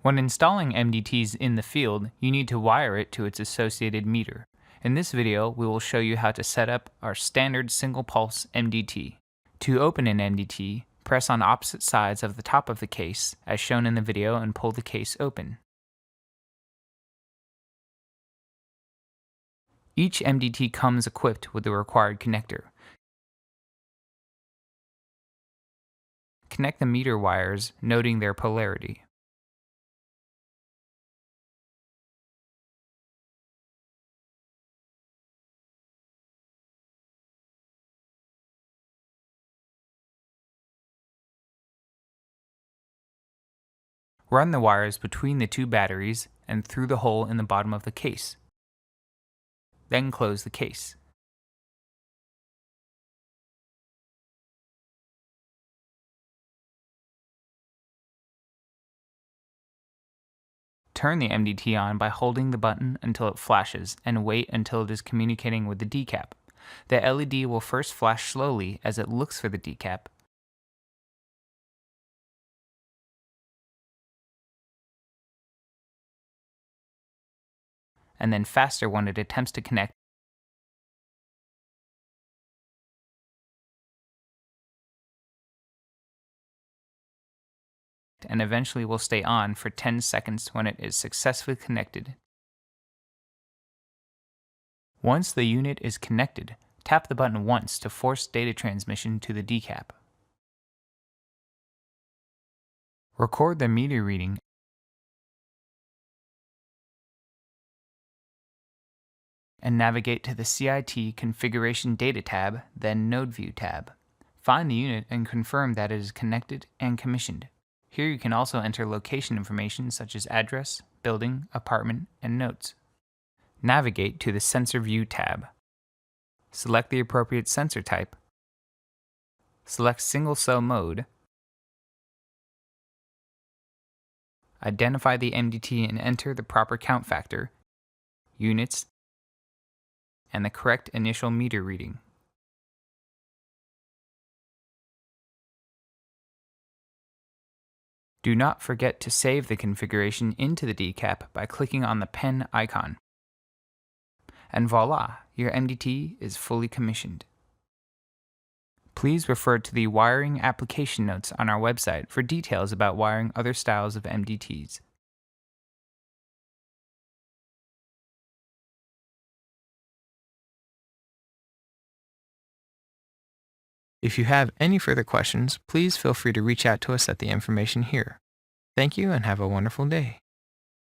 When installing MDTs in the field, you need to wire it to its associated meter. In this video, we will show you how to set up our standard single pulse MDT. To open an MDT, press on opposite sides of the top of the case, as shown in the video, and pull the case open. Each MDT comes equipped with the required connector. Connect the meter wires, noting their polarity. Run the wires between the two batteries and through the hole in the bottom of the case. Then close the case. Turn the MDT on by holding the button until it flashes and wait until it is communicating with the decap. The LED will first flash slowly as it looks for the decap, and then faster when it attempts to connect, and eventually will stay on for 10 seconds when it is successfully connected. Once the unit is connected, tap the button once to force data transmission to the decap. Record the meter reading and navigate to the CIT Configuration Data tab, then Node View tab. Find the unit and confirm that it is connected and commissioned. Here you can also enter location information such as address, building, apartment, and notes. Navigate to the Sensor View tab. Select the appropriate sensor type. Select Single Cell Mode. Identify the MDT and enter the proper count factor, units, and the correct initial meter reading. Do not forget to save the configuration into the decap by clicking on the pen icon. And voila, your MDT is fully commissioned. Please refer to the wiring application notes on our website for details about wiring other styles of MDTs. If you have any further questions, please feel free to reach out to us at the information here. Thank you and have a wonderful day.